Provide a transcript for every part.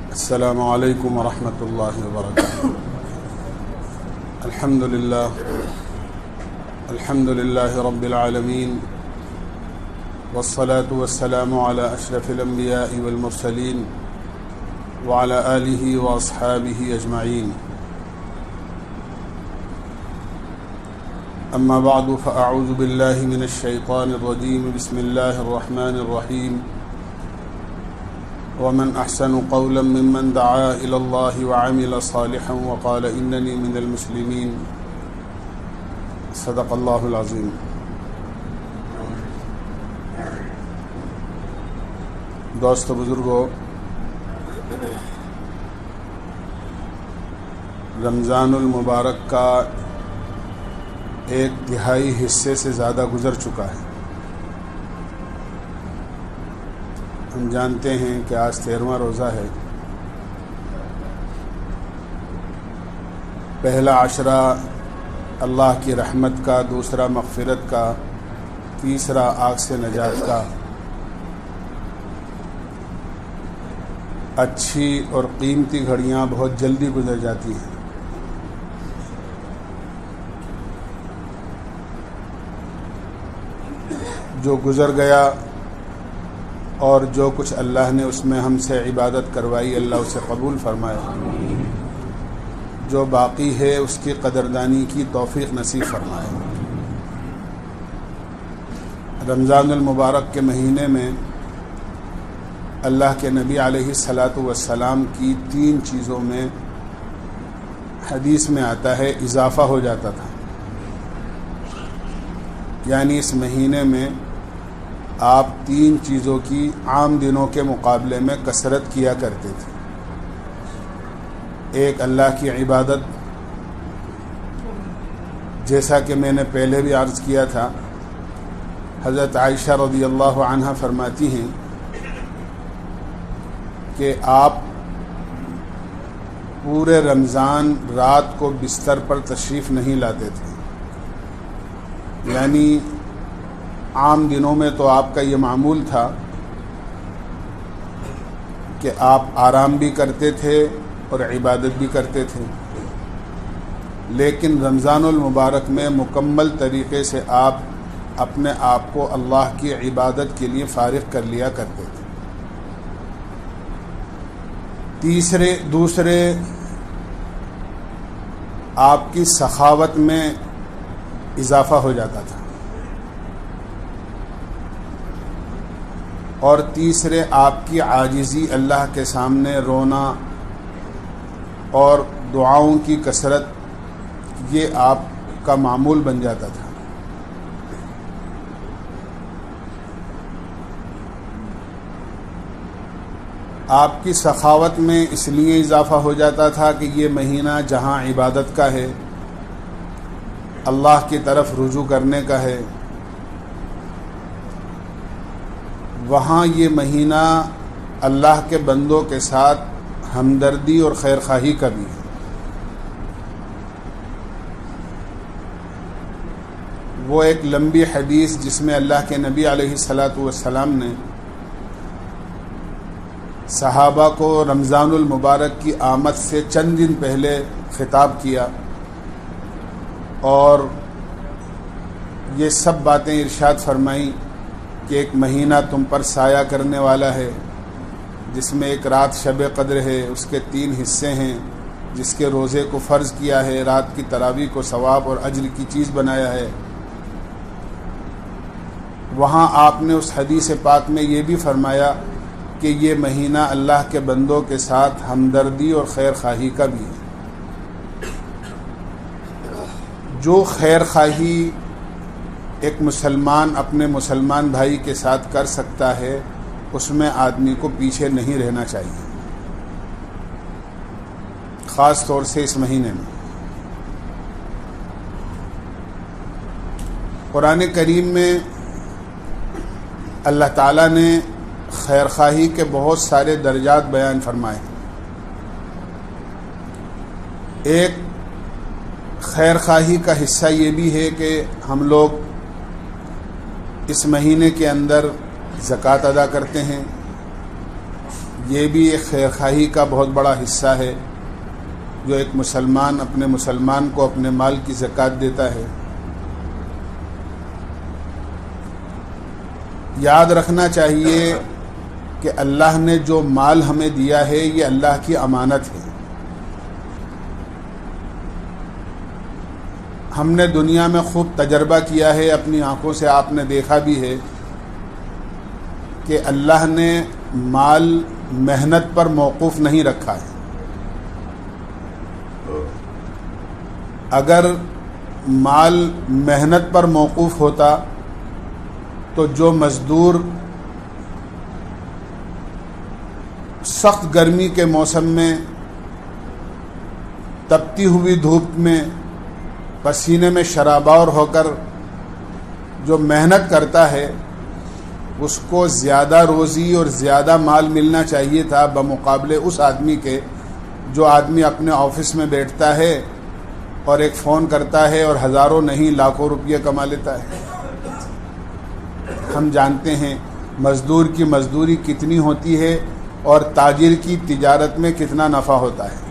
السلام علیکم ورحمۃ اللہ وبرکاتہ۔ الحمد للہ رب العالمین، والصلاة والسلام علی اشرف الانبیاء والمرسلین وعلی آلہ واصحابہ اجمعین۔ اما بعد فاعوذ باللہ من الشیطان الرجیم، بسم اللہ الرحمن الرحیم۔ ومن احسن قولا ممن دعا الى الله وعمل صالحا وقال انني من المسلمین۔ صدق اللہ العظیم۔ دوست و بزرگوں، رمضان المبارک کا 1/3 حصے سے زیادہ گزر چکا ہے۔ ہم جانتے ہیں کہ آج 13واں روزہ ہے۔ پہلا عشرہ اللہ کی رحمت کا، دوسرا مغفرت کا، تیسرا آگ سے نجات کا۔ اچھی اور قیمتی گھڑیاں بہت جلدی گزر جاتی ہیں۔ جو گزر گیا اور جو کچھ اللہ نے اس میں ہم سے عبادت کروائی، اللہ اسے قبول فرمائے۔ جو باقی ہے اس کی قدردانی کی توفیق نصیب فرمائے۔ رمضان المبارک کے مہینے میں اللہ کے نبی علیہ الصلاۃ والسلام کی 3 چیزوں میں حدیث میں آتا ہے اضافہ ہو جاتا تھا، یعنی اس مہینے میں آپ 3 چیزوں کی عام دنوں کے مقابلے میں کثرت کیا کرتے تھے۔ ایک اللہ کی عبادت، جیسا کہ میں نے پہلے بھی عرض کیا تھا، حضرت عائشہ رضی اللہ عنہا فرماتی ہیں کہ آپ پورے رمضان رات کو بستر پر تشریف نہیں لاتے تھے، یعنی عام دنوں میں تو آپ کا یہ معمول تھا کہ آپ آرام بھی کرتے تھے اور عبادت بھی کرتے تھے، لیکن رمضان المبارک میں مکمل طریقے سے آپ اپنے آپ کو اللہ کی عبادت کے لیے فارغ کر لیا کرتے تھے۔ دوسرے آپ کی سخاوت میں اضافہ ہو جاتا تھا، اور تیسرے آپ کی عاجزی، اللہ کے سامنے رونا اور دعاؤں کی کثرت، یہ آپ کا معمول بن جاتا تھا۔ آپ کی سخاوت میں اس لیے اضافہ ہو جاتا تھا کہ یہ مہینہ جہاں عبادت کا ہے، اللہ کی طرف رجوع کرنے کا ہے، وہاں یہ مہینہ اللہ کے بندوں کے ساتھ ہمدردی اور خیر خواہی کا بھی ہے۔ وہ ایک لمبی حدیث جس میں اللہ کے نبی علیہ الصلاۃ والسلام نے صحابہ کو رمضان المبارک کی آمد سے چند دن پہلے خطاب کیا، اور یہ سب باتیں ارشاد فرمائیں کہ ایک مہینہ تم پر سایہ کرنے والا ہے، جس میں ایک رات شب قدر ہے، اس کے 3 حصے ہیں، جس کے روزے کو فرض کیا ہے، رات کی تراویح کو ثواب اور اجر کی چیز بنایا ہے۔ وہاں آپ نے اس حدیث پاک میں یہ بھی فرمایا کہ یہ مہینہ اللہ کے بندوں کے ساتھ ہمدردی اور خیر خواہی کا بھی ہے۔ جو خیر خواہی ایک مسلمان اپنے مسلمان بھائی کے ساتھ کر سکتا ہے، اس میں آدمی کو پیچھے نہیں رہنا چاہیے، خاص طور سے اس مہینے میں۔ قرآن کریم میں اللہ تعالیٰ نے خیر خواہی کے بہت سارے درجات بیان فرمائے۔ ایک خیر خواہی کا حصہ یہ بھی ہے کہ ہم لوگ اس مہینے کے اندر زکوٰۃ ادا کرتے ہیں. یہ بھی ایک خیرخواہی کا بہت بڑا حصہ ہے جو ایک مسلمان اپنے مسلمان کو اپنے مال کی زکوٰۃ دیتا ہے. یاد رکھنا چاہیے کہ اللہ نے جو مال ہمیں دیا ہے یہ اللہ کی امانت ہے. ہم نے دنیا میں خوب تجربہ کیا ہے، اپنی آنکھوں سے آپ نے دیکھا بھی ہے کہ اللہ نے مال محنت پر موقوف نہیں رکھا ہے. اگر مال محنت پر موقوف ہوتا تو جو مزدور سخت گرمی کے موسم میں تپتی ہوئی دھوپ میں پسینے میں شرابور ہو کر جو محنت کرتا ہے اس کو زیادہ روزی اور زیادہ مال ملنا چاہیے تھا بمقابلے اس آدمی کے جو آدمی اپنے آفس میں بیٹھتا ہے اور ایک فون کرتا ہے اور ہزاروں نہیں لاکھوں روپیے کما لیتا ہے. ہم جانتے ہیں مزدور کی مزدوری کتنی ہوتی ہے اور تاجر کی تجارت میں کتنا نفع ہوتا ہے.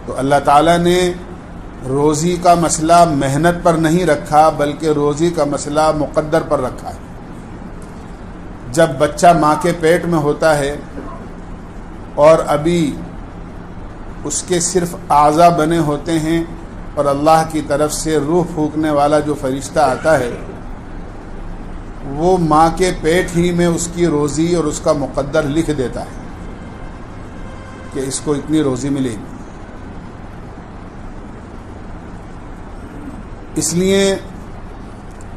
تو اللہ تعالیٰ نے روزی کا مسئلہ محنت پر نہیں رکھا بلکہ روزی کا مسئلہ مقدر پر رکھا ہے. جب بچہ ماں کے پیٹ میں ہوتا ہے اور ابھی اس کے صرف اعضاء بنے ہوتے ہیں اور اللہ کی طرف سے روح پھونکنے والا جو فرشتہ آتا ہے وہ ماں کے پیٹ ہی میں اس کی روزی اور اس کا مقدر لکھ دیتا ہے کہ اس کو اتنی روزی ملے گی. اس لیے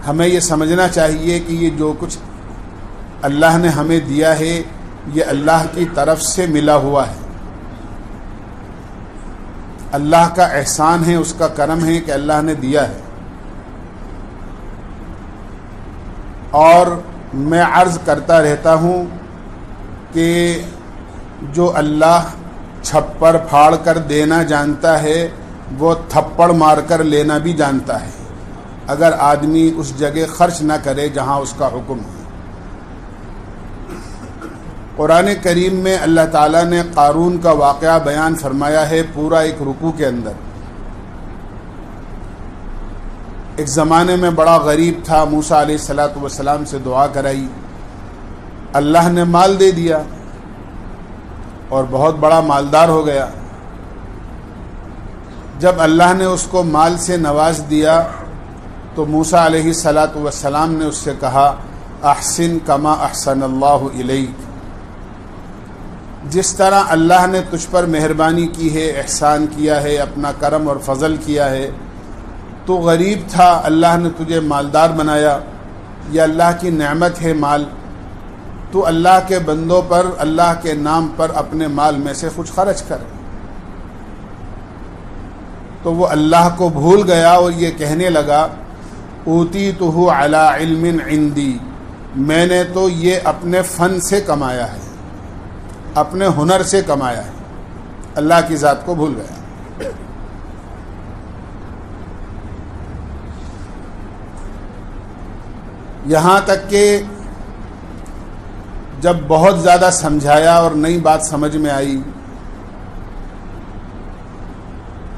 ہمیں یہ سمجھنا چاہیے کہ یہ جو کچھ اللہ نے ہمیں دیا ہے یہ اللہ کی طرف سے ملا ہوا ہے. اللہ کا احسان ہے، اس کا کرم ہے کہ اللہ نے دیا ہے. اور میں عرض کرتا رہتا ہوں کہ جو اللہ چھپر پھاڑ کر دینا جانتا ہے وہ تھپڑ مار کر لینا بھی جانتا ہے اگر آدمی اس جگہ خرچ نہ کرے جہاں اس کا حکم ہے. قرآن کریم میں اللہ تعالیٰ نے قارون کا واقعہ بیان فرمایا ہے پورا ایک رکوع کے اندر. ایک زمانے میں بڑا غریب تھا، موسیٰ علیہ السلام سے دعا کرائی، اللہ نے مال دے دیا اور بہت بڑا مالدار ہو گیا. جب اللہ نے اس کو مال سے نواز دیا تو موسیٰ علیہ السلام نے اس سے کہا احسن کما احسن اللہ الیک، جس طرح اللہ نے تجھ پر مہربانی کی ہے، احسان کیا ہے، اپنا کرم اور فضل کیا ہے. تو غریب تھا، اللہ نے تجھے مالدار بنایا، یہ اللہ کی نعمت ہے مال. تو اللہ کے بندوں پر اللہ کے نام پر اپنے مال میں سے کچھ خرچ کر. تو وہ اللہ کو بھول گیا اور یہ کہنے لگا اوتیتہ علی علم عندی، میں نے تو یہ اپنے فن سے کمایا ہے، اپنے ہنر سے کمایا ہے. اللہ کی ذات کو بھول گیا. یہاں تک کہ جب بہت زیادہ سمجھایا اور نئی بات سمجھ میں آئی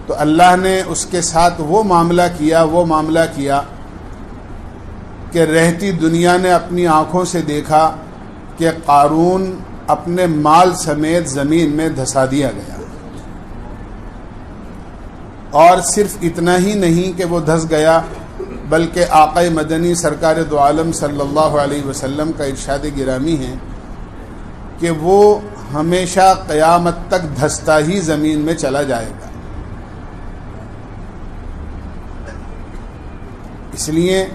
تو اللہ نے اس کے ساتھ وہ معاملہ کیا کہ رہتی دنیا نے اپنی آنکھوں سے دیکھا کہ قارون اپنے مال سمیت زمین میں دھسا دیا گیا. اور صرف اتنا ہی نہیں کہ وہ دھس گیا بلکہ آقا مدنی سرکار دو عالم صلی اللہ علیہ وسلم کا ارشاد گرامی ہے کہ وہ ہمیشہ قیامت تک دھستا ہی زمین میں چلا جائے گا. اس لیے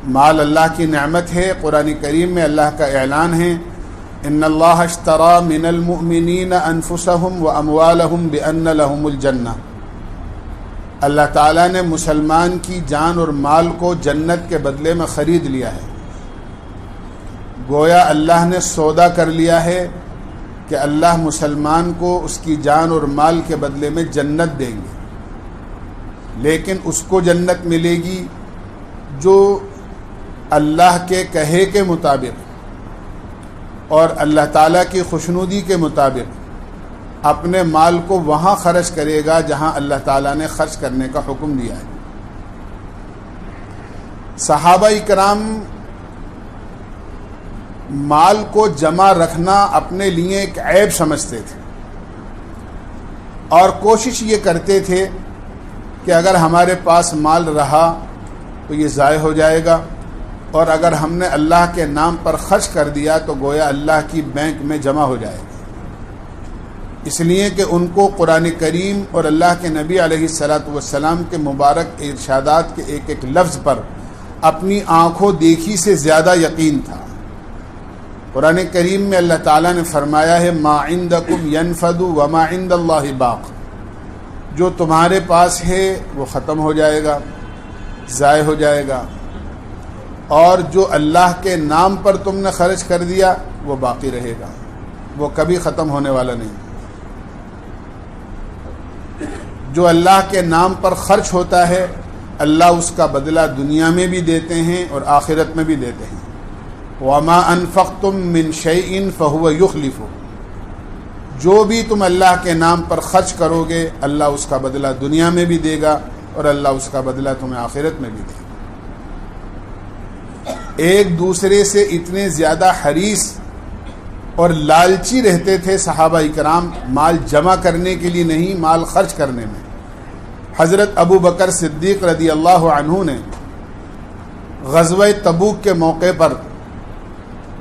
مال اللہ کی نعمت ہے. قرآن کریم میں اللہ کا اعلان ہے ان اللہ اشترى من المؤمنین انفسهم واموالهم بان لهم الجنہ. اللہ تعالیٰ نے مسلمان کی جان اور مال کو جنت کے بدلے میں خرید لیا ہے. گویا اللہ نے سودا کر لیا ہے کہ اللہ مسلمان کو اس کی جان اور مال کے بدلے میں جنت دیں گے. لیکن اس کو جنت ملے گی جو اللہ کے کہے کے مطابق اور اللہ تعالیٰ کی خوشنودی کے مطابق اپنے مال کو وہاں خرچ کرے گا جہاں اللہ تعالیٰ نے خرچ کرنے کا حکم دیا ہے۔ صحابہ کرام مال کو جمع رکھنا اپنے لیے ایک عیب سمجھتے تھے اور کوشش یہ کرتے تھے کہ اگر ہمارے پاس مال رہا تو یہ ضائع ہو جائے گا، اور اگر ہم نے اللہ کے نام پر خرچ کر دیا تو گویا اللہ کی بینک میں جمع ہو جائے گا۔ اس لیے کہ ان کو قرآن کریم اور اللہ کے نبی علیہ الصلاۃ والسلام کے مبارک ارشادات کے ایک ایک لفظ پر اپنی آنکھوں دیکھی سے زیادہ یقین تھا۔ قرآن کریم میں اللہ تعالیٰ نے فرمایا ہے ما عندکم ینفد وما عند اللہ باق، جو تمہارے پاس ہے وہ ختم ہو جائے گا، ضائع ہو جائے گا، اور جو اللہ کے نام پر تم نے خرچ کر دیا وہ باقی رہے گا، وہ کبھی ختم ہونے والا نہیں۔ جو اللہ کے نام پر خرچ ہوتا ہے اللہ اس کا بدلہ دنیا میں بھی دیتے ہیں اور آخرت میں بھی دیتے ہیں۔ وَمَا أَنفَقْتُم مِّن شَيْءٍ فَهُوَ يُخْلِفُهُ، جو بھی تم اللہ کے نام پر خرچ کرو گے اللہ اس کا بدلہ دنیا میں بھی دے گا اور اللہ اس کا بدلہ تمہیں آخرت میں بھی دے گا۔ ایک دوسرے سے اتنے زیادہ حریص اور لالچی رہتے تھے صحابہ کرام، مال جمع کرنے کے لیے نہیں، مال خرچ کرنے میں۔ حضرت ابو بکر صدیق رضی اللہ عنہ نے غزوہ تبوک کے موقع پر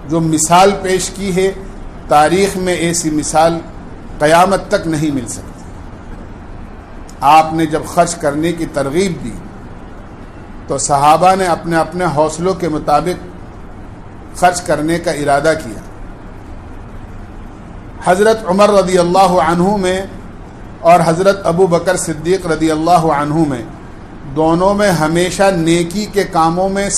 جو مثال پیش کی ہے، تاریخ میں ایسی مثال قیامت تک نہیں مل سکتی۔ آپ نے جب خرچ کرنے کی ترغیب دی تو صحابہ نے اپنے اپنے حوصلوں کے مطابق خرچ کرنے کا ارادہ کیا۔ حضرت عمر رضی اللہ عنہ میں اور حضرت ابو بکر صدیق رضی اللہ عنہ میں دونوں میں ہمیشہ نیکی کے کاموں میں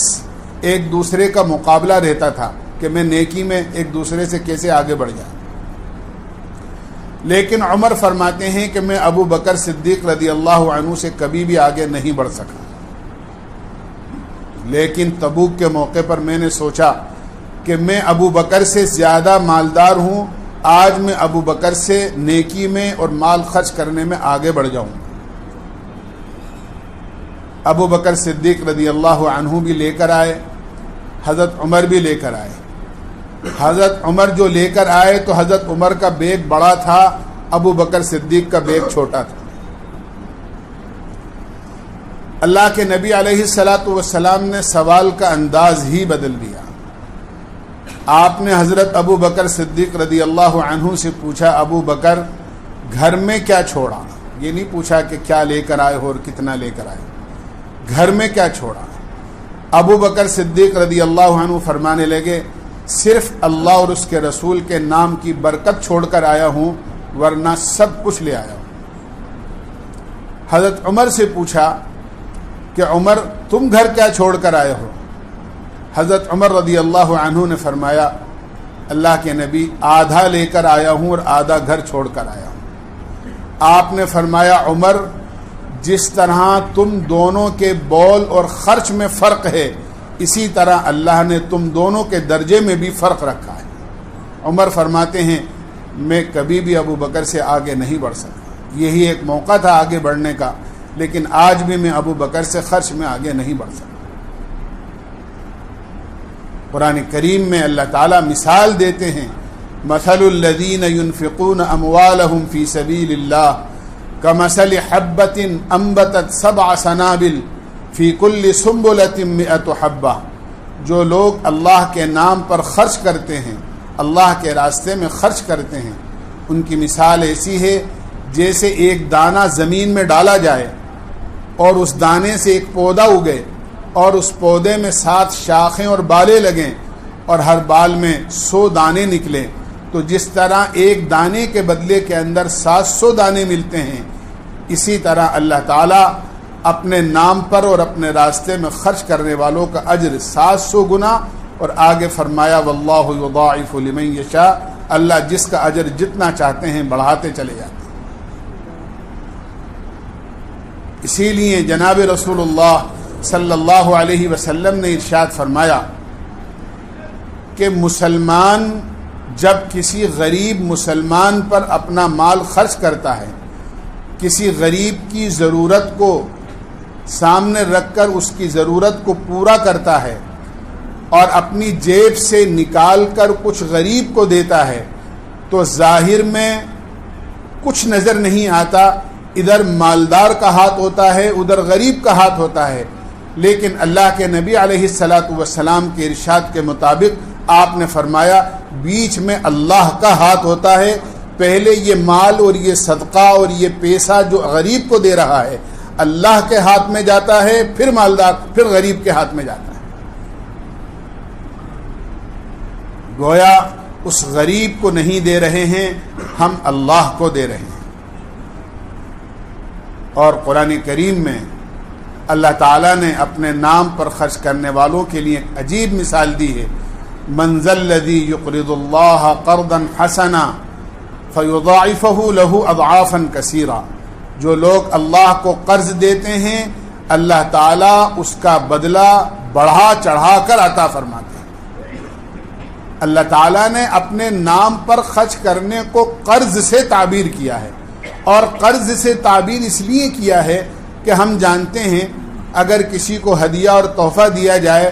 ایک دوسرے کا مقابلہ رہتا تھا کہ میں نیکی میں ایک دوسرے سے کیسے آگے بڑھ جاؤں، لیکن عمر فرماتے ہیں کہ میں ابو بکر صدیق رضی اللہ عنہ سے کبھی بھی آگے نہیں بڑھ سکا، لیکن تبوک کے موقع پر میں نے سوچا کہ میں ابو بکر سے زیادہ مالدار ہوں، آج میں ابو بکر سے نیکی میں اور مال خرچ کرنے میں آگے بڑھ جاؤں۔ ابو بکر صدیق رضی اللہ عنہ بھی لے کر آئے، حضرت عمر بھی لے کر آئے۔ حضرت عمر جو لے کر آئے تو حضرت عمر کا بیگ بڑا تھا، ابو بکر صدیق کا بیگ چھوٹا تھا۔ اللہ کے نبی علیہ الصلاۃ والسلام نے سوال کا انداز ہی بدل دیا۔ آپ نے حضرت ابو بکر صدیق رضی اللہ عنہ سے پوچھا، ابو بکر گھر میں کیا چھوڑا؟ یہ نہیں پوچھا کہ کیا لے کر آئے ہو اور کتنا لے کر آئے، گھر میں کیا چھوڑا؟ ابو بکر صدیق رضی اللہ عنہ فرمانے لگے، صرف اللہ اور اس کے رسول کے نام کی برکت چھوڑ کر آیا ہوں، ورنہ سب کچھ لے آیا ہوں۔ حضرت عمر سے پوچھا کہ عمر تم گھر کیا چھوڑ کر آئے ہو؟ حضرت عمر رضی اللہ عنہ نے فرمایا، اللہ کے نبی آدھا لے کر آیا ہوں اور آدھا گھر چھوڑ کر آیا ہوں۔ آپ نے فرمایا، عمر جس طرح تم دونوں کے بول اور خرچ میں فرق ہے، اسی طرح اللہ نے تم دونوں کے درجے میں بھی فرق رکھا ہے۔ عمر فرماتے ہیں میں کبھی بھی ابو بکر سے آگے نہیں بڑھ سکا، یہی ایک موقع تھا آگے بڑھنے کا، لیکن آج بھی میں ابو بکر سے خرچ میں آگے نہیں بڑھ سکتا۔ قرآن کریم میں اللہ تعالیٰ مثال دیتے ہیں، مثل الذین ينفقون اموالهم فی سبیل اللہ کمثل حبۃ انبتت 7 سنابل فی کل سنبلۃ 100 حبہ، جو لوگ اللہ کے نام پر خرچ کرتے ہیں، اللہ کے راستے میں خرچ کرتے ہیں، ان کی مثال ایسی ہے جیسے ایک دانہ زمین میں ڈالا جائے اور اس دانے سے ایک پودا اگے اور اس پودے میں 7 شاخیں اور بالیں لگیں اور ہر بال میں 100 دانے نکلیں، تو جس طرح ایک دانے کے بدلے کے اندر 700 دانے ملتے ہیں، اسی طرح اللہ تعالیٰ اپنے نام پر اور اپنے راستے میں خرچ کرنے والوں کا اجر 700 گنا، اور آگے فرمایا واللہ یضاعف لمن یشاء، اللہ جس کا اجر جتنا چاہتے ہیں بڑھاتے چلے جاتے ہیں۔ اسی لیے جناب رسول اللہ صلی اللہ علیہ وسلم نے ارشاد فرمایا کہ مسلمان جب کسی غریب مسلمان پر اپنا مال خرچ کرتا ہے، کسی غریب کی ضرورت کو سامنے رکھ کر اس کی ضرورت کو پورا کرتا ہے اور اپنی جیب سے نکال کر کچھ غریب کو دیتا ہے، تو ظاہر میں کچھ نظر نہیں آتا، ادھر مالدار کا ہاتھ ہوتا ہے، ادھر غریب کا ہاتھ ہوتا ہے، لیکن اللہ کے نبی علیہ الصلاۃ والسلام کے ارشاد کے مطابق آپ نے فرمایا بیچ میں اللہ کا ہاتھ ہوتا ہے۔ پہلے یہ مال اور یہ صدقہ اور یہ پیسہ جو غریب کو دے رہا ہے اللہ کے ہاتھ میں جاتا ہے، پھر مالدار، پھر غریب کے ہاتھ میں جاتا ہے۔ گویا اس غریب کو نہیں دے رہے ہیں، ہم اللہ کو دے رہے ہیں۔ اور قرآن کریم میں اللہ تعالیٰ نے اپنے نام پر خرچ کرنے والوں کے لیے ایک عجیب مثال دی ہے، من ذا الذی یقرض اللہ قرضا حسنا فیضاعفہ لہ اضعافا کثیرا، جو لوگ اللہ کو قرض دیتے ہیں اللہ تعالیٰ اس کا بدلہ بڑھا چڑھا کر عطا فرماتے ہیں۔ اللہ تعالیٰ نے اپنے نام پر خرچ کرنے کو قرض سے تعبیر کیا ہے، اور قرض سے تعبیر اس لیے کیا ہے کہ ہم جانتے ہیں اگر کسی کو ہدیہ اور تحفہ دیا جائے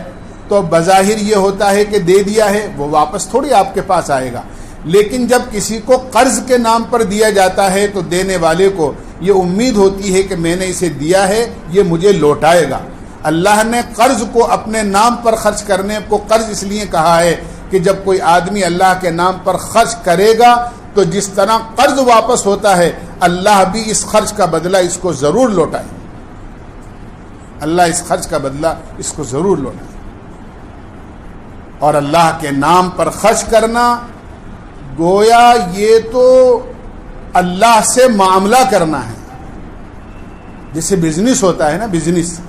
تو بظاہر یہ ہوتا ہے کہ دے دیا ہے، وہ واپس تھوڑی آپ کے پاس آئے گا، لیکن جب کسی کو قرض کے نام پر دیا جاتا ہے تو دینے والے کو یہ امید ہوتی ہے کہ میں نے اسے دیا ہے یہ مجھے لوٹائے گا۔ اللہ نے قرض کو اپنے نام پر خرچ کرنے کو قرض اس لیے کہا ہے کہ جب کوئی آدمی اللہ کے نام پر خرچ کرے گا تو جس طرح قرض واپس ہوتا ہے اللہ بھی اس خرچ کا بدلہ اس کو ضرور لوٹائے، اللہ اس خرچ کا بدلہ اس کو ضرور لوٹائے۔ اور اللہ کے نام پر خرچ کرنا گویا یہ تو اللہ سے معاملہ کرنا ہے، جیسے بزنس ہوتا ہے نا، بزنس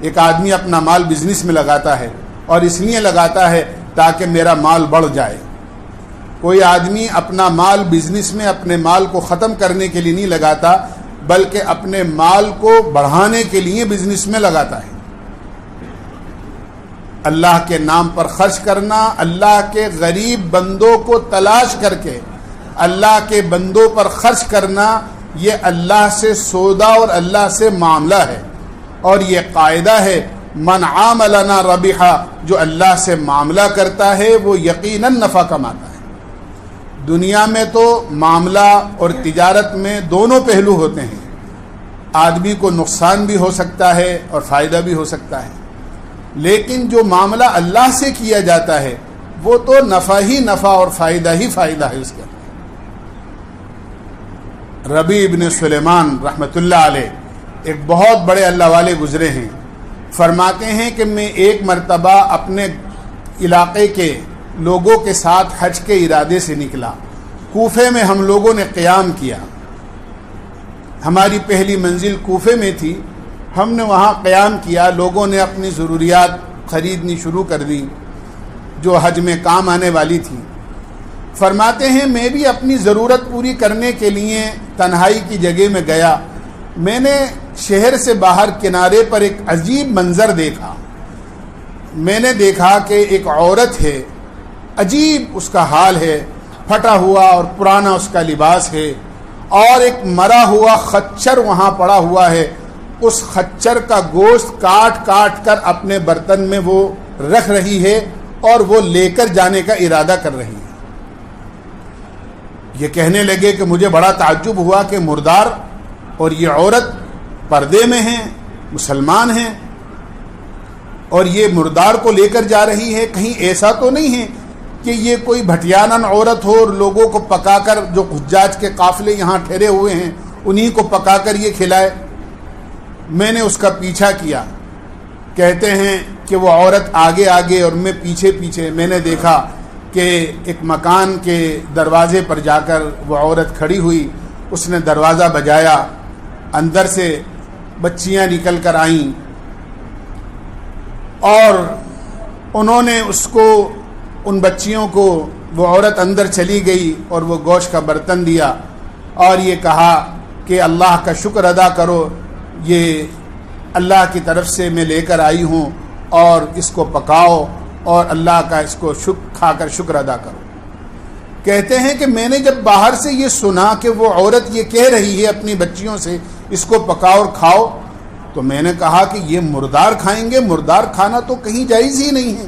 ایک آدمی اپنا مال بزنس میں لگاتا ہے اور اس لیے لگاتا ہے تاکہ میرا مال بڑھ جائے۔ کوئی آدمی اپنا مال بزنس میں اپنے مال کو ختم کرنے کے لیے نہیں لگاتا بلکہ اپنے مال کو بڑھانے کے لیے بزنس میں لگاتا ہے۔ اللہ کے نام پر خرچ کرنا، اللہ کے غریب بندوں کو تلاش کر کے اللہ کے بندوں پر خرچ کرنا، یہ اللہ سے سودا اور اللہ سے معاملہ ہے، اور یہ قاعدہ ہے من عاملنا ربحا، جو اللہ سے معاملہ کرتا ہے وہ یقیناً نفع کماتا ہے۔ دنیا میں تو معاملہ اور تجارت میں دونوں پہلو ہوتے ہیں، آدمی کو نقصان بھی ہو سکتا ہے اور فائدہ بھی ہو سکتا ہے، لیکن جو معاملہ اللہ سے کیا جاتا ہے وہ تو نفع ہی نفع اور فائدہ ہی فائدہ ہے اس کے۔ ربیع ابن سلیمان رحمۃ اللہ علیہ ایک بہت بڑے اللہ والے گزرے ہیں، فرماتے ہیں کہ میں ایک مرتبہ اپنے علاقے کے لوگوں کے ساتھ حج کے ارادے سے نکلا، کوفے میں ہم لوگوں نے قیام کیا، ہماری پہلی منزل کوفے میں تھی، ہم نے وہاں قیام کیا، لوگوں نے اپنی ضروریات خریدنی شروع کر دی جو حج میں کام آنے والی تھی۔ فرماتے ہیں میں بھی اپنی ضرورت پوری کرنے کے لیے تنہائی کی جگہ میں گیا، میں نے شہر سے باہر کنارے پر ایک عجیب منظر دیکھا، میں نے دیکھا کہ ایک عورت ہے، عجیب اس کا حال ہے، پھٹا ہوا اور پرانا اس کا لباس ہے، اور ایک مرا ہوا خچر وہاں پڑا ہوا ہے، اس خچر کا گوشت کاٹ کاٹ کر اپنے برتن میں وہ رکھ رہی ہے اور وہ لے کر جانے کا ارادہ کر رہی ہے۔ یہ کہنے لگے کہ مجھے بڑا تعجب ہوا کہ مردار اور یہ عورت پردے میں ہیں، مسلمان ہیں، اور یہ مردار کو لے کر جا رہی ہے، کہیں ایسا تو نہیں ہے کہ یہ کوئی بھٹیانن عورت ہو اور لوگوں کو پکا کر، جو حجاج کے قافلے یہاں ٹھہرے ہوئے ہیں انہی کو پکا کر یہ کھلائے۔ میں نے اس کا پیچھا کیا، کہتے ہیں کہ وہ عورت آگے آگے اور میں پیچھے پیچھے، میں نے دیکھا کہ ایک مکان کے دروازے پر جا کر وہ عورت کھڑی ہوئی، اس نے دروازہ بجایا، اندر سے بچیاں نکل کر آئیں اور انہوں نے اس کو، ان بچیوں کو، وہ عورت اندر چلی گئی اور وہ گوشت کا برتن دیا اور یہ کہا کہ اللہ کا شکر ادا کرو، یہ اللہ کی طرف سے میں لے کر آئی ہوں اور اس کو پکاؤ اور اللہ کا اس کو کھا کر شکر ادا کرو۔ کہتے ہیں کہ میں نے جب باہر سے یہ سنا کہ وہ عورت یہ کہہ رہی ہے اپنی بچیوں سے اس کو پکاؤ اور کھاؤ، تو میں نے کہا کہ یہ مردار کھائیں گے؟ مردار کھانا تو کہیں جائز ہی نہیں ہے۔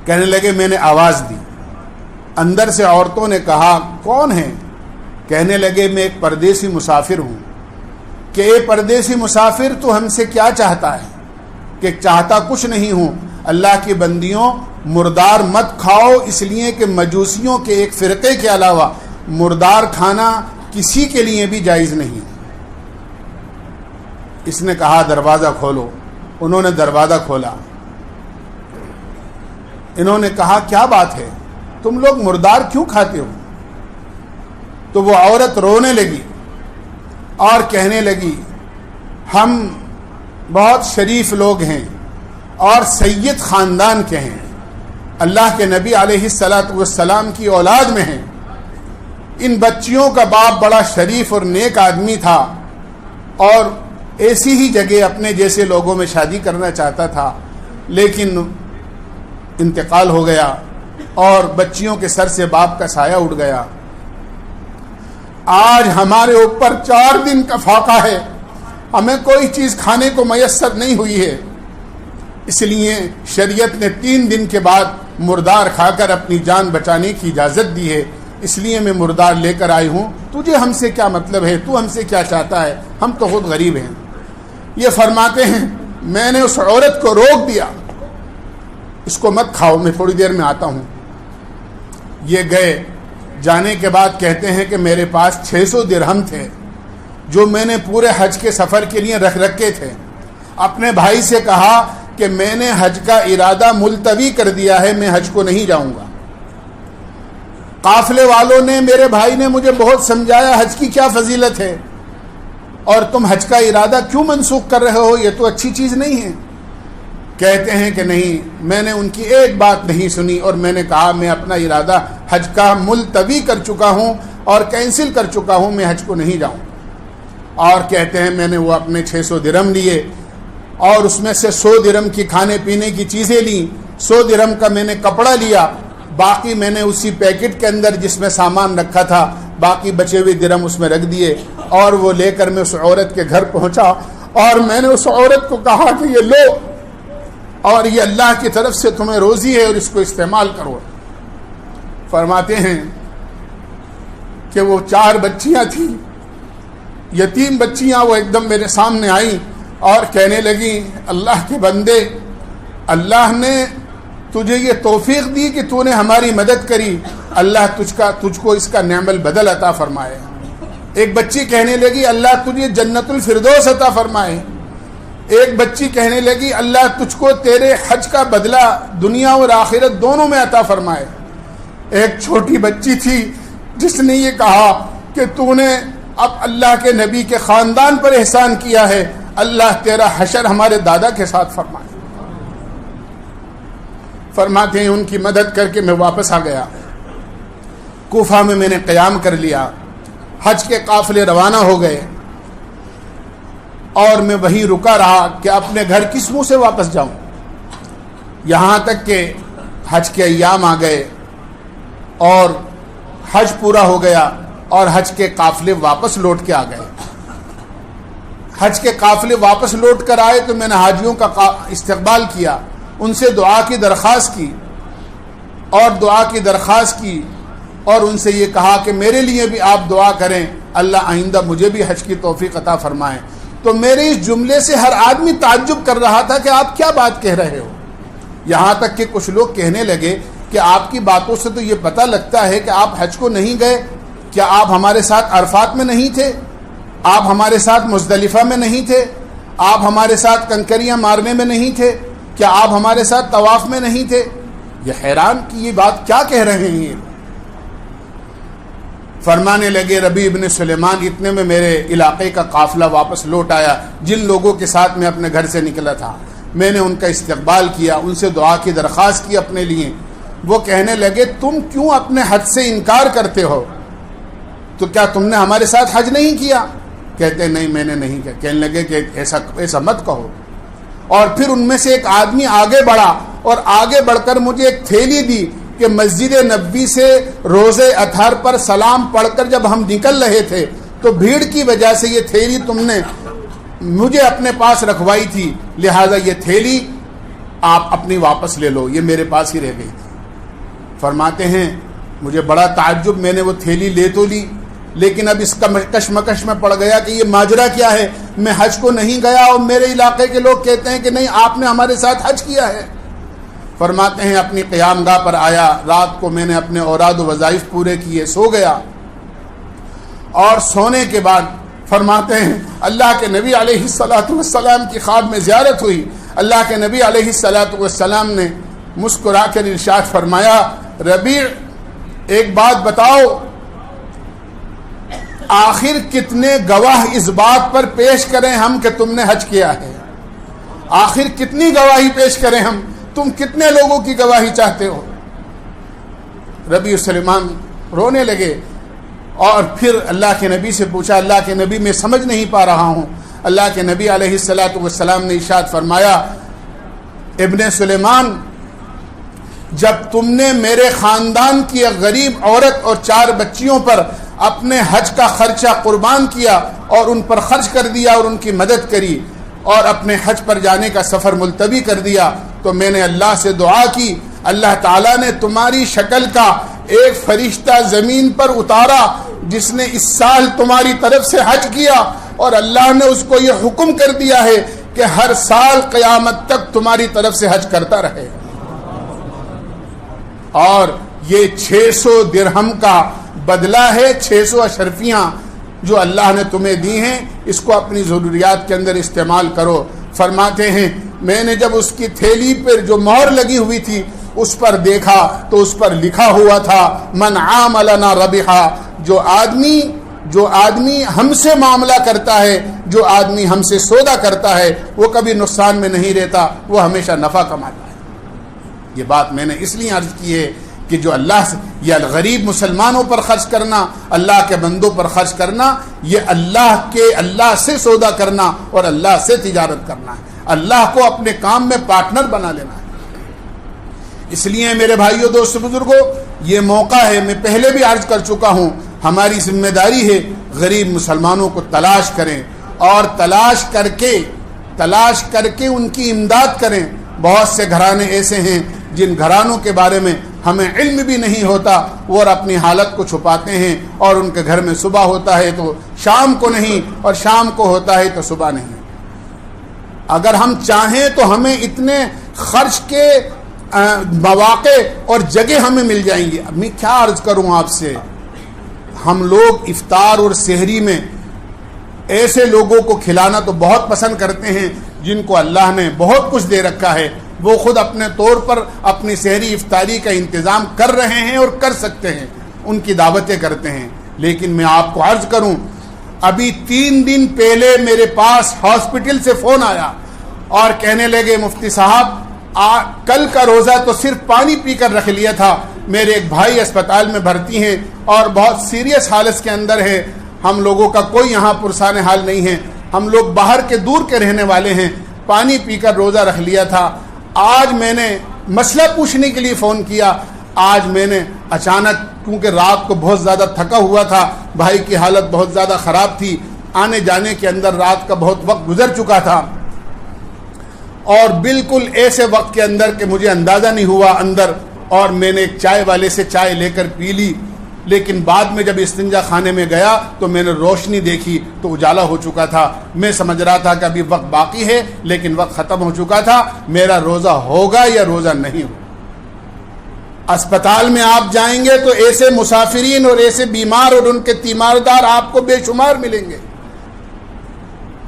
کہنے لگے میں نے آواز دی، اندر سے عورتوں نے کہا کون ہے؟ کہنے لگے میں ایک پردیسی مسافر ہوں۔ کہ اے پردیسی مسافر تو ہم سے کیا چاہتا ہے؟ کہ چاہتا کچھ نہیں ہوں، اللہ کی بندیوں مردار مت کھاؤ، اس لیے کہ مجوسیوں کے ایک فرقے کے علاوہ مردار کھانا کسی کے لیے بھی جائز نہیں۔ اس نے کہا دروازہ کھولو۔ انہوں نے دروازہ کھولا۔ انہوں نے کہا کیا بات ہے، تم لوگ مردار کیوں کھاتے ہو؟ تو وہ عورت رونے لگی اور کہنے لگی ہم بہت شریف لوگ ہیں اور سید خاندان کے ہیں، اللہ کے نبی علیہ السلام کی اولاد میں ہیں۔ ان بچیوں کا باپ بڑا شریف اور نیک آدمی تھا اور ایسی ہی جگہ اپنے جیسے لوگوں میں شادی کرنا چاہتا تھا، لیکن انتقال ہو گیا اور بچیوں کے سر سے باپ کا سایہ اٹھ گیا۔ آج ہمارے اوپر 4 دن کا فاقہ ہے، ہمیں کوئی چیز کھانے کو میسر نہیں ہوئی ہے، اس لیے شریعت نے 3 دن کے بعد مردار کھا کر اپنی جان بچانے کی اجازت دی ہے، اس لیے میں مردار لے کر آئی ہوں۔ تجھے ہم سے کیا مطلب ہے؟ تو ہم سے کیا چاہتا ہے؟ ہم تو خود غریب ہیں۔ یہ فرماتے ہیں میں نے اس عورت کو روک دیا، اس کو مت کھاؤ، میں تھوڑی دیر میں آتا ہوں۔ یہ گئے، جانے کے بعد کہتے ہیں کہ میرے پاس 600 درہم تھے جو میں نے پورے حج کے سفر کے لیے رکھ رکھے تھے۔ اپنے بھائی سے کہا کہ میں نے حج کا ارادہ ملتوی کر دیا ہے، میں حج کو نہیں جاؤں گا۔ قافلے والوں نے، میرے بھائی نے مجھے بہت سمجھایا حج کی کیا فضیلت ہے اور تم حج کا ارادہ کیوں منسوخ کر رہے ہو، یہ تو اچھی چیز نہیں ہے۔ کہتے ہیں کہ نہیں، میں نے ان کی ایک بات نہیں سنی اور میں نے کہا میں اپنا ارادہ حج کا ملتوی کر چکا ہوں اور کینسل کر چکا ہوں، میں حج کو نہیں جاؤں۔ اور کہتے ہیں میں نے وہ اپنے 600 درہم لیے اور اس میں سے 100 درہم کی کھانے پینے کی چیزیں لیں، 100 درہم کا میں نے کپڑا لیا، باقی میں نے اسی پیکٹ کے اندر جس میں سامان رکھا تھا باقی بچے ہوئے درہم اس میں رکھ دیے، اور وہ لے کر میں اس عورت کے گھر پہنچا اور میں نے اس عورت کو کہا کہ یہ لو اور یہ اللہ کی طرف سے تمہیں روزی ہے اور اس کو استعمال کرو۔ فرماتے ہیں کہ وہ 4 بچیاں تھیں، یتیم بچیاں، وہ ایک دم میرے سامنے آئیں اور کہنے لگیں اللہ کے بندے، اللہ نے تجھے یہ توفیق دی کہ تو نے ہماری مدد کری، اللہ تجھ کو اس کا نعم البدل عطا فرمائے۔ ایک بچی کہنے لگی اللہ تجھے جنت الفردوس عطا فرمائے۔ ایک بچی کہنے لگی اللہ تجھ کو تیرے حج کا بدلہ دنیا اور آخرت دونوں میں عطا فرمائے۔ ایک چھوٹی بچی تھی جس نے یہ کہا کہ تو نے اب اللہ کے نبی کے خاندان پر احسان کیا ہے، اللہ تیرا حشر ہمارے دادا کے ساتھ فرمائے۔ فرماتے ہیں ان کی مدد کر کے میں واپس آ گیا، کوفہ میں نے قیام کر لیا، حج کے قافلے روانہ ہو گئے اور میں وہیں رکا رہا کہ اپنے گھر کس منہ سے واپس جاؤں، یہاں تک کہ حج کے ایام آ گئے اور حج پورا ہو گیا اور حج کے قافلے واپس لوٹ کے آ گئے۔ حج کے قافلے واپس لوٹ کر آئے تو میں نے حاجیوں کا استقبال کیا، ان سے دعا کی درخواست کی اور ان سے یہ کہا کہ میرے لیے بھی آپ دعا کریں، اللہ آئندہ مجھے بھی حج کی توفیق عطا فرمائیں۔ تو میرے اس جملے سے ہر آدمی تعجب کر رہا تھا کہ آپ کیا بات کہہ رہے ہو، یہاں تک کہ کچھ لوگ کہنے لگے کہ آپ کی باتوں سے تو یہ پتہ لگتا ہے کہ آپ حج کو نہیں گئے، کیا آپ ہمارے ساتھ عرفات میں نہیں تھے، آپ ہمارے ساتھ مزدلفہ میں نہیں تھے، آپ ہمارے ساتھ کنکریاں مارنے میں نہیں تھے، کیا آپ ہمارے ساتھ طواف میں نہیں تھے؟ یہ حیران کہ یہ بات کیا کہہ رہے ہیں۔ فرمانے لگے ربیع ابن سلیمان، اتنے میں میرے علاقے کا قافلہ واپس لوٹ آیا، جن لوگوں کے ساتھ میں اپنے گھر سے نکلا تھا، میں نے ان کا استقبال کیا، ان سے دعا کی درخواست کی اپنے لیے۔ وہ کہنے لگے تم کیوں اپنے حج سے انکار کرتے ہو؟ تو کیا تم نے ہمارے ساتھ حج نہیں کیا؟ کہتے نہیں میں نے نہیں کہا. کہنے لگے کہ ایسا مت کہو. اور پھر ان میں سے ایک آدمی آگے بڑھا اور آگے بڑھ کر مجھے ایک تھیلی دی کہ مسجد نبوی سے روز اطہر پر سلام پڑھ کر جب ہم نکل رہے تھے تو بھیڑ کی وجہ سے یہ تھیلی تم نے مجھے اپنے پاس رکھوائی تھی، لہذا یہ تھیلی آپ اپنی واپس لے لو، یہ میرے پاس ہی رہ گئی تھی. فرماتے ہیں مجھے بڑا تعجب، میں نے وہ تھیلی لے تو لی لیکن اب اس کا کشمکش میں پڑ گیا کہ یہ ماجرا کیا ہے. میں حج کو نہیں گیا اور میرے علاقے کے لوگ کہتے ہیں کہ نہیں آپ نے ہمارے ساتھ حج کیا ہے. فرماتے ہیں اپنی قیام گاہ پر آیا، رات کو میں نے اپنے اوراد و وظائف پورے کیے، سو گیا. اور سونے کے بعد فرماتے ہیں اللہ کے نبی علیہ السلام کی خواب میں زیارت ہوئی. اللہ کے نبی علیہ السلام نے مسکرا کر ارشاد فرمایا ربیع ایک بات بتاؤ، آخر کتنے گواہ اس بات پر پیش کریں ہم کہ تم نے حج کیا ہے؟ آخر کتنی گواہی پیش کریں ہم؟ تم کتنے لوگوں کی گواہی چاہتے ہو؟ ربیع سلیمان رونے لگے اور پھر اللہ کے نبی سے پوچھا اللہ کے نبی میں سمجھ نہیں پا رہا ہوں. اللہ کے نبی علیہ السلام نے ارشاد فرمایا ابن سلیمان جب تم نے میرے خاندان کی ایک غریب عورت اور 4 بچیوں پر اپنے حج کا خرچہ قربان کیا اور ان پر خرچ کر دیا اور ان کی مدد کری اور اپنے حج پر جانے کا سفر ملتوی کر دیا تو میں نے اللہ سے دعا کی اللہ تعالیٰ نے تمہاری شکل کا ایک فرشتہ زمین پر اتارا جس نے اس سال تمہاری طرف سے حج کیا اور اللہ نے اس کو یہ حکم کر دیا ہے کہ ہر سال قیامت تک تمہاری طرف سے حج کرتا رہے. اور یہ 600 درہم کا بدلہ ہے، 600 اشرفیاں جو اللہ نے تمہیں دی ہیں، اس کو اپنی ضروریات کے اندر استعمال کرو. فرماتے ہیں میں نے جب اس کی تھیلی پر جو مہر لگی ہوئی تھی اس پر دیکھا تو اس پر لکھا ہوا تھا من عاملنا ربحا، جو آدمی ہم سے معاملہ کرتا ہے، جو آدمی ہم سے سودا کرتا ہے وہ کبھی نقصان میں نہیں رہتا، وہ ہمیشہ نفع کماتا ہے. یہ بات میں نے اس لیے عرض کی ہے کہ جو اللہ سے یہ غریب مسلمانوں پر خرچ کرنا، اللہ کے بندوں پر خرچ کرنا، یہ اللہ سے سودا کرنا اور اللہ سے تجارت کرنا ہے، اللہ کو اپنے کام میں پارٹنر بنا لینا ہے. اس لیے میرے بھائیوں دوستو بزرگوں یہ موقع ہے، میں پہلے بھی عرض کر چکا ہوں، ہماری ذمہ داری ہے غریب مسلمانوں کو تلاش کریں اور تلاش کر کے ان کی امداد کریں. بہت سے گھرانے ایسے ہیں جن گھرانوں کے بارے میں ہمیں علم بھی نہیں ہوتا، وہ اپنی حالت کو چھپاتے ہیں اور ان کے گھر میں صبح ہوتا ہے تو شام کو نہیں اور شام کو ہوتا ہے تو صبح نہیں. اگر ہم چاہیں تو ہمیں اتنے خرچ کے مواقع اور جگہ ہمیں مل جائیں گی. اب میں کیا عرض کروں آپ سے، ہم لوگ افطار اور سحری میں ایسے لوگوں کو کھلانا تو بہت پسند کرتے ہیں جن کو اللہ نے بہت کچھ دے رکھا ہے، وہ خود اپنے طور پر اپنی سحری افطاری کا انتظام کر رہے ہیں اور کر سکتے ہیں، ان کی دعوتیں کرتے ہیں. لیکن میں آپ کو عرض کروں ابھی 3 دن پہلے میرے پاس ہاسپٹل سے فون آیا اور کہنے لگے مفتی صاحب کل کا روزہ تو صرف پانی پی کر رکھ لیا تھا، میرے ایک بھائی اسپتال میں بھرتی ہیں اور بہت سیریس حالت کے اندر ہے، ہم لوگوں کا کوئی یہاں پرسان حال نہیں ہے، ہم لوگ باہر کے دور کے رہنے والے ہیں، پانی پی کر روزہ رکھ لیا تھا. آج میں نے مسئلہ پوچھنے کے لیے فون کیا، آج میں نے اچانک کیونکہ رات کو بہت زیادہ تھکا ہوا تھا، بھائی کی حالت بہت زیادہ خراب تھی، آنے جانے کے اندر رات کا بہت وقت گزر چکا تھا اور بالکل ایسے وقت کے اندر کہ مجھے اندازہ نہیں ہوا اندر، اور میں نے ایک چائے والے سے چائے لے کر پی لی. لیکن بعد میں جب استنجا خانے میں گیا تو میں نے روشنی دیکھی تو اجالا ہو چکا تھا. میں سمجھ رہا تھا کہ ابھی وقت باقی ہے لیکن وقت ختم ہو چکا تھا، میرا روزہ ہوگا یا روزہ نہیں ہوگا. اسپتال میں آپ جائیں گے تو ایسے مسافرین اور ایسے بیمار اور ان کے تیماردار آپ کو بے شمار ملیں گے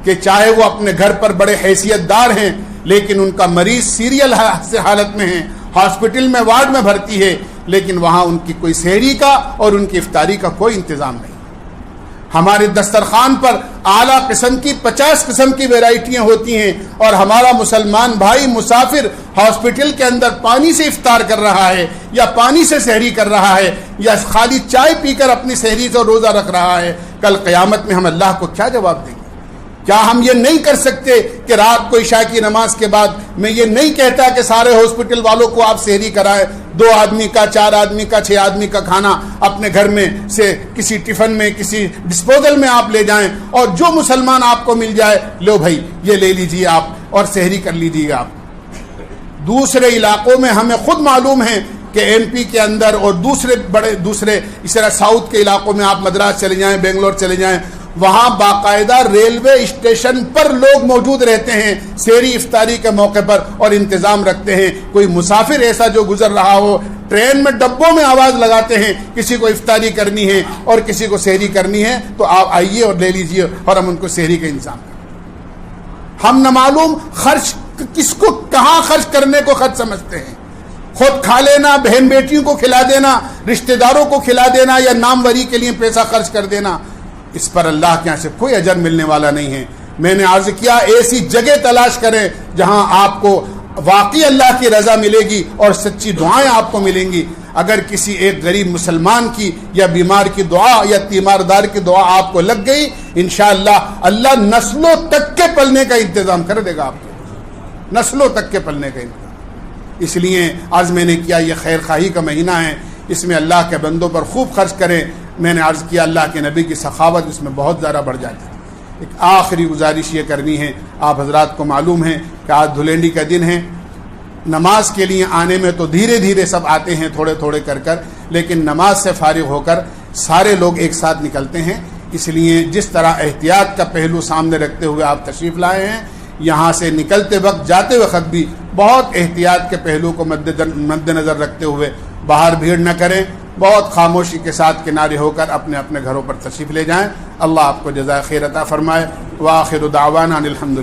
کہ چاہے وہ اپنے گھر پر بڑے حیثیت دار ہیں لیکن ان کا مریض سیریل حالت میں ہے، ہاسپٹل میں وارڈ میں بھرتی ہے، لیکن وہاں ان کی کوئی سحری کا اور ان کی افطاری کا کوئی انتظام نہیں. ہمارے دسترخوان پر اعلیٰ قسم کی 50 قسم کی ویرائٹیاں ہوتی ہیں، اور ہمارا مسلمان بھائی مسافر ہاسپٹل کے اندر پانی سے افطار کر رہا ہے، یا پانی سے سحری کر رہا ہے، یا خالی چائے پی کر اپنی سحری سے روزہ رکھ رہا ہے، کل قیامت میں ہم اللہ کو کیا جواب دیں گے؟ کیا ہم یہ نہیں کر سکتے کہ رات کو عشاء کی نماز کے بعد میں یہ نہیں کہتا کہ سارے ہاسپٹل والوں کو آپ سحری کرائیں، 2 آدمی کا، 4 آدمی کا، 6 آدمی کا کھانا اپنے گھر میں سے کسی ٹفن میں، کسی ڈسپوزل میں آپ لے جائیں، اور جو مسلمان آپ کو مل جائے لو بھائی یہ لے لیجیے آپ اور سحری کر لیجیے آپ۔ دوسرے علاقوں میں ہمیں خود معلوم ہے کہ ایم پی کے اندر اور دوسرے اس طرح ساؤتھ کے علاقوں میں آپ مدراس چلے جائیں، بنگلور چلے جائیں، وہاں باقاعدہ ریلوے اسٹیشن پر لوگ موجود رہتے ہیں سحری افطاری کے موقع پر اور انتظام رکھتے ہیں۔ کوئی مسافر ایسا جو گزر رہا ہو، ٹرین میں ڈبوں میں آواز لگاتے ہیں کسی کو افطاری کرنی ہے اور کسی کو سحری کرنی ہے تو آپ آئیے اور لے لیجیے اور ہم ان کو سحری کا انتظام کریں۔ ہم نہ معلوم خرچ کس کو کہاں خرچ کرنے کو خرچ سمجھتے ہیں، خود کھا لینا، بہن بیٹیوں کو کھلا دینا، رشتہ داروں کو کھلا دینا، یا ناموری کے لیے پیسہ خرچ کر دینا، اس پر اللہ کے یہاں سے کوئی اجر ملنے والا نہیں ہے۔ میں نے عرض کیا ایسی جگہ تلاش کریں جہاں آپ کو واقعی اللہ کی رضا ملے گی اور سچی دعائیں آپ کو ملیں گی۔ اگر کسی ایک غریب مسلمان کی یا بیمار کی دعا یا تیماردار کی دعا آپ کو لگ گئی، انشاءاللہ اللہ نسلوں تک کے پلنے کا انتظام کر دے گا آپ کو، نسلوں تک کے پلنے کا انتظام۔ اس لیے آج میں نے کیا یہ خیر خواہی کا مہینہ ہے، اس میں اللہ کے بندوں پر خوب خرچ کریں۔ میں نے عرض کیا اللہ کے نبی کی سخاوت اس میں بہت زیادہ بڑھ جاتی ہے۔ ایک آخری گزارش یہ کرنی ہے، آپ حضرات کو معلوم ہے کہ آج دھلینڈی کا دن ہے، نماز کے لیے آنے میں تو دھیرے دھیرے سب آتے ہیں تھوڑے تھوڑے کر لیکن نماز سے فارغ ہو کر سارے لوگ ایک ساتھ نکلتے ہیں۔ اس لیے جس طرح احتیاط کا پہلو سامنے رکھتے ہوئے آپ تشریف لائے ہیں، یہاں سے نکلتے وقت جاتے وقت بھی بہت احتیاط کے پہلو کو مد نظر رکھتے ہوئے باہر بھیڑ نہ کریں، بہت خاموشی کے ساتھ کنارے ہو کر اپنے اپنے گھروں پر تشریف لے جائیں۔ اللہ آپ کو جزائے خیر عطا فرمائے۔ وآخر دعوانا الحمد للہ۔